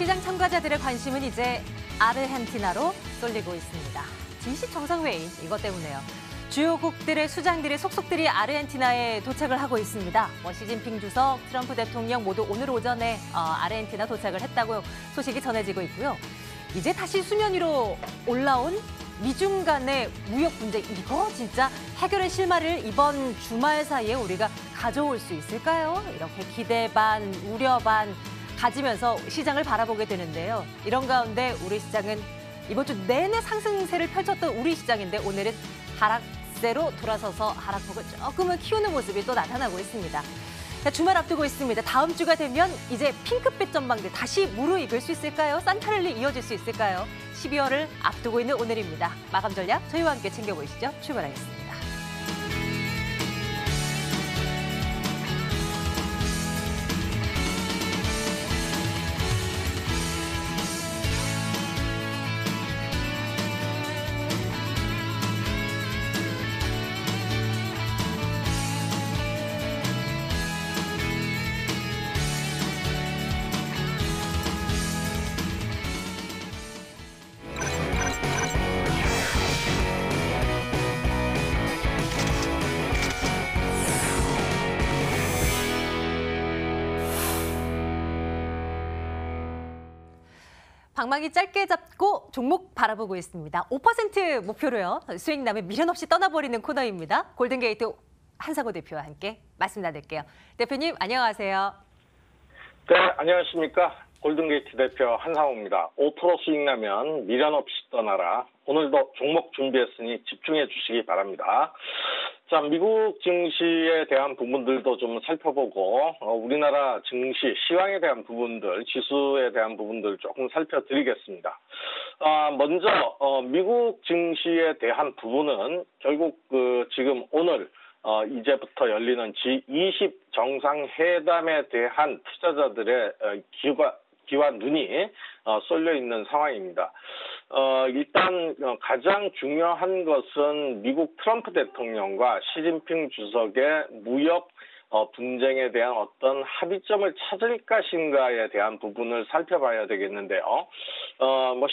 시장 참가자들의 관심은 이제 아르헨티나로 쏠리고 있습니다. G20 정상회의 이것 때문에요. 주요국들의 수장들이 속속들이 아르헨티나에 도착을 하고 있습니다. 시진핑 주석, 트럼프 대통령 모두 오늘 오전에 아르헨티나 도착을 했다고 소식이 전해지고 있고요. 이제 다시 수면 위로 올라온 미중 간의 무역 분쟁, 이거 진짜 해결의 실마리를 이번 주말 사이에 우리가 가져올 수 있을까요? 이렇게 기대 반, 우려 반 가지면서 시장을 바라보게 되는데요. 이런 가운데 우리 시장은 이번 주 내내 상승세를 펼쳤던 우리 시장인데 오늘은 하락세로 돌아서서 하락폭을 조금은 키우는 모습이 또 나타나고 있습니다. 주말 앞두고 있습니다. 다음 주가 되면 이제 핑크빛 전망대 다시 무르익을 수 있을까요? 산타랠리 이어질 수 있을까요? 12월을 앞두고 있는 오늘입니다. 마감 전략 저희와 함께 챙겨보시죠. 출발하겠습니다. 방망이 짧게 잡고 종목 바라보고 있습니다. 5% 목표로요. 수익 나면 미련 없이 떠나버리는 코너입니다. 골든게이트 한상호 대표와 함께 말씀 나눌게요. 대표님 안녕하세요. 네, 안녕하십니까. 골든게이트 대표 한상호입니다. 5% 수익 나면 미련 없이 떠나라. 오늘도 종목 준비했으니 집중해 주시기 바랍니다. 자, 미국 증시에 대한 부분들도 좀 살펴보고 우리나라 증시, 시황에 대한 부분들, 지수에 대한 부분들 조금 살펴드리겠습니다. 먼저 미국 증시에 대한 부분은 결국 지금 오늘 이제부터 열리는 G20 정상회담에 대한 투자자들의 귀와 눈이 쏠려 있는 상황입니다. 일단 가장 중요한 것은 미국 트럼프 대통령과 시진핑 주석의 무역 분쟁에 대한 어떤 합의점을 찾을 것인가에 대한 부분을 살펴봐야 되겠는데요.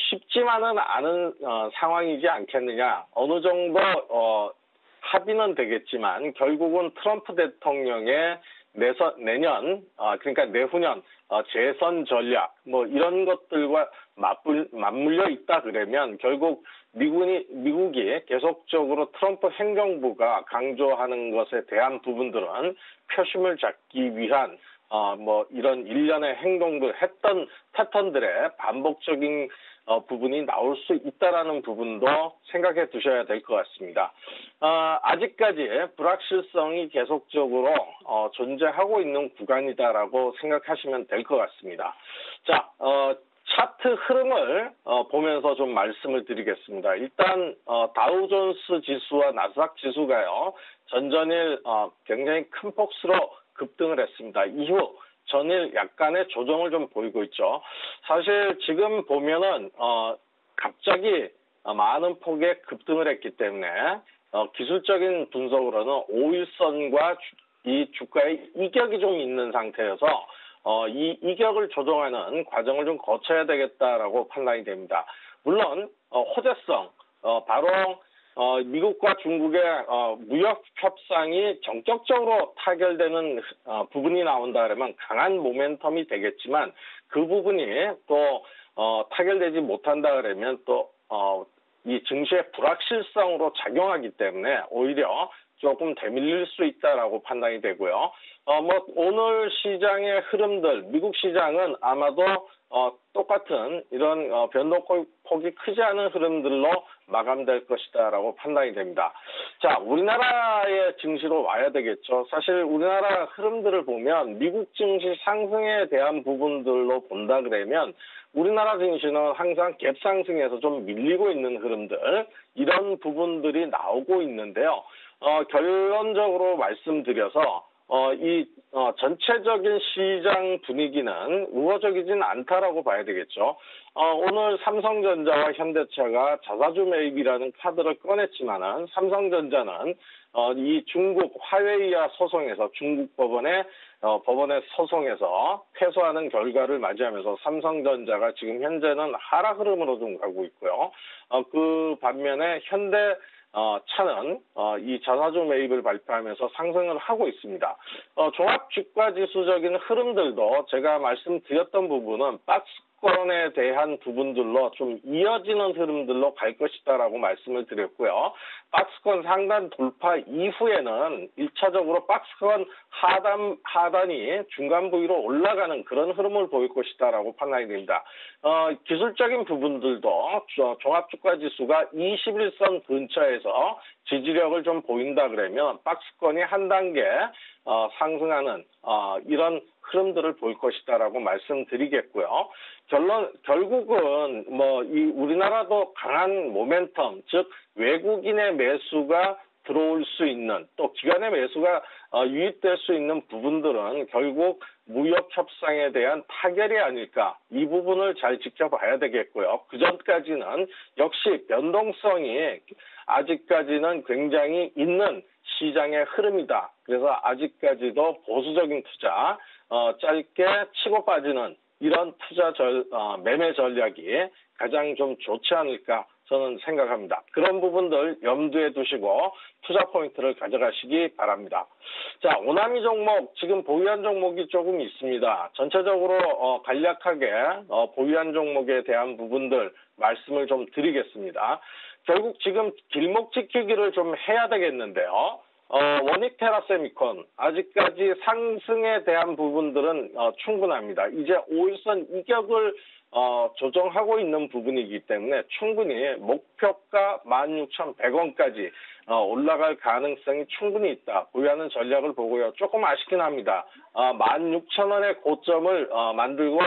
쉽지만은 않은 상황이지 않겠느냐. 어느 정도 합의는 되겠지만 결국은 트럼프 대통령의 내년, 그러니까 내후년 재선 전략 이런 것들과 맞물려 있다 그러면 결국 미국이 계속적으로 트럼프 행정부가 강조하는 것에 대한 부분들은 표심을 잡기 위한 이런 일련의 행동들 했던 패턴들의 반복적인 부분이 나올 수 있다라는 부분도 생각해 두셔야 될 것 같습니다. 아직까지 불확실성이 계속적으로 존재하고 있는 구간이다라고 생각하시면 될 것 같습니다. 자, 차트 흐름을 보면서 좀 말씀을 드리겠습니다. 일단 다우존스 지수와 나스닥 지수가요 전전일 굉장히 큰 폭으로 급등을 했습니다. 이후 전일 약간의 조정을 좀 보이고 있죠. 사실 지금 보면은 갑자기 많은 폭의 급등을 했기 때문에 기술적인 분석으로는 5일선과 이 주가의 이격이 좀 있는 상태여서 이 이격을 조정하는 과정을 좀 거쳐야 되겠다라고 판단이 됩니다. 물론 호재성 바로 미국과 중국의 무역 협상이 전격적으로 타결되는 부분이 나온다 그러면 강한 모멘텀이 되겠지만 그 부분이 또 타결되지 못한다 그러면 또 이 증시의 불확실성으로 작용하기 때문에 오히려 조금 대밀릴 수 있다라고 판단이 되고요. 오늘 시장의 흐름들, 미국 시장은 아마도 똑같은 이런 변동폭이 크지 않은 흐름들로 마감될 것이다라고 판단이 됩니다. 자, 우리나라의 증시로 와야 되겠죠. 사실 우리나라 흐름들을 보면 미국 증시 상승에 대한 부분들로 본다 그러면 우리나라 증시는 항상 갭상승에서 좀 밀리고 있는 흐름들, 이런 부분들이 나오고 있는데요. 결론적으로 말씀드려서 전체적인 시장 분위기는 우호적이진 않다라고 봐야 되겠죠. 오늘 삼성전자와 현대차가 자사주 매입이라는 카드를 꺼냈지만은 삼성전자는 이 중국 화웨이와 소송에서 중국 법원의 소송에서 패소하는 결과를 맞이하면서 삼성전자가 지금 현재는 하락 흐름으로 좀 가고 있고요. 그 반면에 현대 차는 이 자사주 매입을 발표하면서 상승을 하고 있습니다. 종합주가지수적인 흐름들도 제가 말씀드렸던 부분은 박스권에 대한 부분들로 좀 이어지는 흐름들로 갈 것이다라고 말씀을 드렸고요. 박스권 상단 돌파 이후에는 1차적으로 박스권 하단이 중간 부위로 올라가는 그런 흐름을 보일 것이다라고 판단이 됩니다. 기술적인 부분들도 종합주가지수가 21선 근처에서 지지력을 좀 보인다 그러면 박스권이 한 단계 상승하는 이런 흐름들을 볼 것이다라고 말씀드리겠고요. 결국은 우리나라도 강한 모멘텀, 즉 외국인의 매수가 들어올 수 있는 또 기관의 매수가 유입될 수 있는 부분들은 결국 무역 협상에 대한 타결이 아닐까, 이 부분을 잘 지켜봐야 되겠고요. 그 전까지는 역시 변동성이 아직까지는 굉장히 있는 시장의 흐름이다. 그래서 아직까지도 보수적인 투자, 짧게 치고 빠지는 이런 매매 전략이 가장 좀 좋지 않을까 저는 생각합니다. 그런 부분들 염두에 두시고 투자 포인트를 가져가시기 바랍니다. 자, 오나미 종목 지금 보유한 종목이 조금 있습니다. 전체적으로 간략하게 보유한 종목에 대한 부분들 말씀을 좀 드리겠습니다. 결국 지금 길목 지키기를 좀 해야 되겠는데요. 원익테라세미콘 아직까지 상승에 대한 부분들은 충분합니다. 이제 5일선 이격을 조정하고 있는 부분이기 때문에 충분히 목표가 16,100원까지 올라갈 가능성이 충분히 있다. 보유하는 전략을 보고요. 조금 아쉽긴 합니다. 16,000원의 고점을 만들고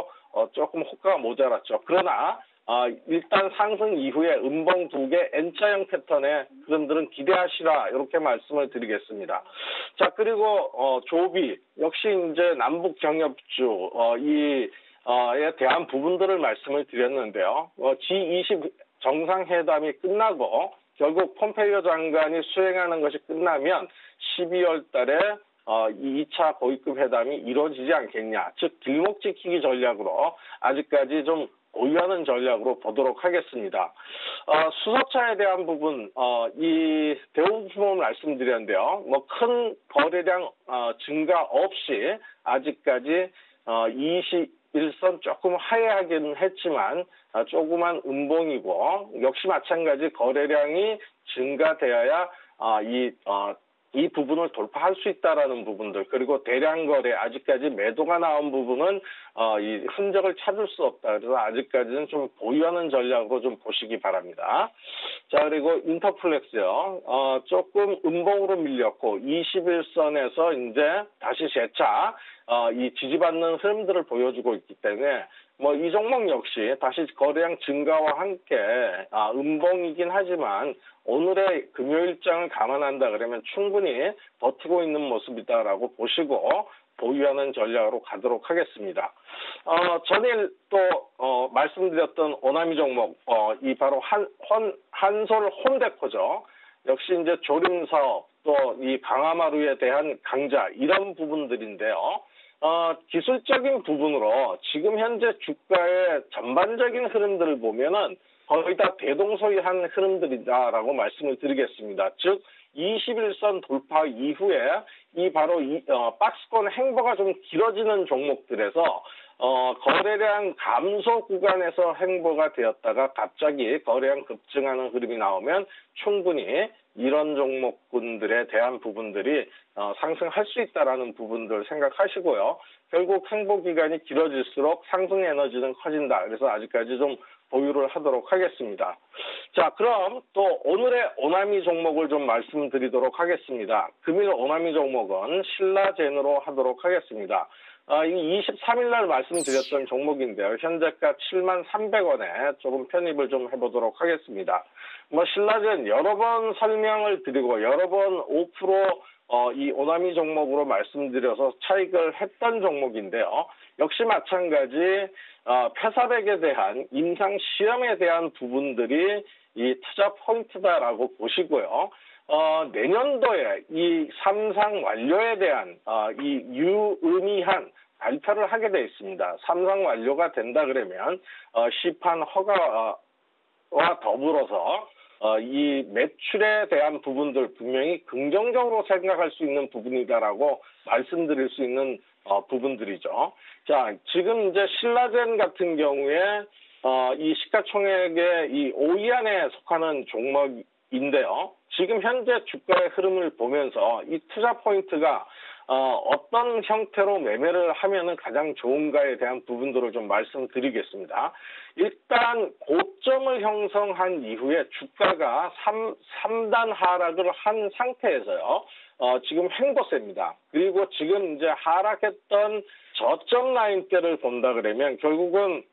조금 호가가 모자랐죠. 그러나 일단 상승 이후에 음봉 2개 N자형 패턴의 흐름들은 기대하시라, 이렇게 말씀을 드리겠습니다. 자, 그리고 조비 역시 이제 남북 경협주 에 대한 부분들을 말씀을 드렸는데요. G20 정상회담이 끝나고 결국 폼페이오 장관이 수행하는 것이 끝나면 12월 달에 2차 고위급 회담이 이루어지지 않겠냐. 즉 길목 지키기 전략으로 아직까지 좀 보유하는 전략으로 보도록 하겠습니다. 수소차에 대한 부분, 이 대우부품을 말씀드렸는데요. 큰 거래량 증가 없이 아직까지 21선 조금 하회하기는 했지만 조그만 음봉이고, 역시 마찬가지 거래량이 증가되어야 이 부분을 돌파할 수 있다라는 부분들, 그리고 대량 거래 아직까지 매도가 나온 부분은 이 흔적을 찾을 수 없다. 그래서 아직까지는 좀 보유하는 전략으로 좀 보시기 바랍니다. 자, 그리고 인터플렉스요. 조금 음봉으로 밀렸고 21선에서 이제 다시 재차 이 지지받는 흐름들을 보여주고 있기 때문에 이 종목 역시 다시 거래량 증가와 함께 음봉이긴 하지만 오늘의 금요일장을 감안한다 그러면 충분히 버티고 있는 모습이다라고 보시고 보유하는 전략으로 가도록 하겠습니다. 전일 또 말씀드렸던 오나미 종목, 이 바로 한솔 혼데코죠. 역시 이제 조림 사업, 또 이 강화마루에 대한 강자, 이런 부분들인데요. 기술적인 부분으로 지금 현재 주가의 전반적인 흐름들을 보면은 거의 다 대동소이한 흐름들이다라고 말씀을 드리겠습니다. 즉 21선 돌파 이후에 이 박스권 행보가 좀 길어지는 종목들에서 거래량 감소 구간에서 행보가 되었다가 갑자기 거래량 급증하는 흐름이 나오면 충분히 이런 종목군들에 대한 부분들이 상승할 수 있다라는 부분들 생각하시고요. 결국 행보 기간이 길어질수록 상승 에너지는 커진다. 그래서 아직까지 좀 보유를 하도록 하겠습니다. 자, 그럼 또 오늘의 오나미 종목을 좀 말씀드리도록 하겠습니다. 금일 오나미 종목은 신라젠으로 하도록 하겠습니다. 이 23일 날 말씀드렸던 종목인데요. 현재가 73,300원에 조금 편입을 좀 해보도록 하겠습니다. 신라젠 여러 번 설명을 드리고 여러 번 5% 이 오나미 종목으로 말씀드려서 차익을 했던 종목인데요. 역시 마찬가지 폐사백에 대한 임상 시험에 대한 부분들이 이 투자 포인트다라고 보시고요. 내년도에 이 삼상 완료에 대한 이 유의미한 발표를 하게 되어 있습니다. 삼상 완료가 된다 그러면 시판 허가와 더불어서 이 매출에 대한 부분들 분명히 긍정적으로 생각할 수 있는 부분이다라고 말씀드릴 수 있는 부분들이죠. 자, 지금 이제 신라젠 같은 경우에 이 시가총액의 이 5위 안에 속하는 종목인데요. 지금 현재 주가의 흐름을 보면서 이 투자 포인트가 어떤 형태로 매매를 하면은 가장 좋은가에 대한 부분들을 좀 말씀드리겠습니다. 일단 고점을 형성한 이후에 주가가 3단 하락을 한 상태에서요. 지금 횡보세입니다. 그리고 지금 이제 하락했던 저점 라인대를 본다 그러면 결국은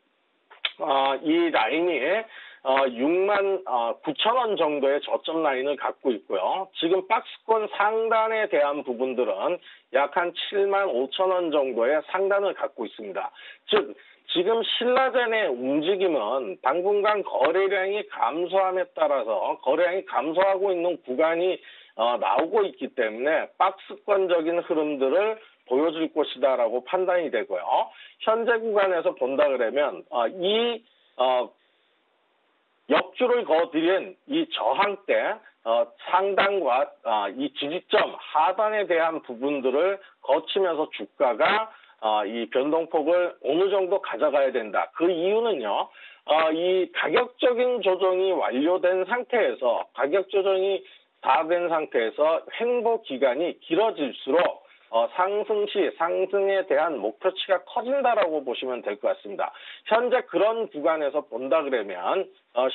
이 라인이 69,000원 정도의 저점 라인을 갖고 있고요. 지금 박스권 상단에 대한 부분들은 약 한 75,000원 정도의 상단을 갖고 있습니다. 즉 지금 신라젠의 움직임은 당분간 거래량이 감소함에 따라서 거래량이 감소하고 있는 구간이 나오고 있기 때문에 박스권적인 흐름들을 보여줄 것이다라고 판단이 되고요. 현재 구간에서 본다 그러면 이 역주를 거드린 이 저항대 상단과 이 지지점 하단에 대한 부분들을 거치면서 주가가 이 변동폭을 어느 정도 가져가야 된다. 그 이유는요. 이 가격적인 조정이 완료된 상태에서 가격 조정이 다 된 상태에서 횡보 기간이 길어질수록 상승 시 상승에 대한 목표치가 커진다라고 보시면 될 것 같습니다. 현재 그런 구간에서 본다 그러면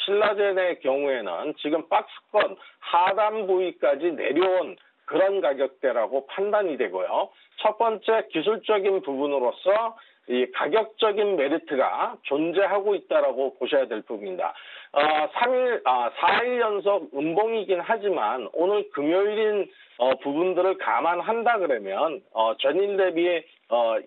신라젠의 경우에는 지금 박스권 하단 부위까지 내려온 그런 가격대라고 판단이 되고요. 첫 번째 기술적인 부분으로서 이 가격적인 메리트가 존재하고 있다라고 보셔야 될 부분입니다. 4일 연속 음봉이긴 하지만 오늘 금요일인 부분들을 감안한다 그러면 전일 대비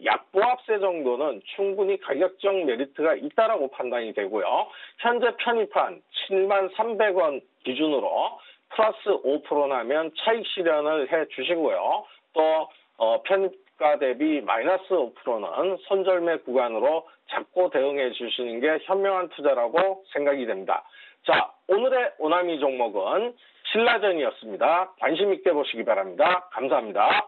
약보합세 정도는 충분히 가격적 메리트가 있다라고 판단이 되고요. 현재 편입한 73,300원 기준으로 플러스 5%나면 차익 실현을 해 주시고요. 또 편입가 대비 마이너스 5%는 손절매 구간으로 잡고 대응해 주시는 게 현명한 투자라고 생각이 됩니다. 자, 오늘의 오나미 종목은 신라젠이었습니다. 관심 있게 보시기 바랍니다. 감사합니다.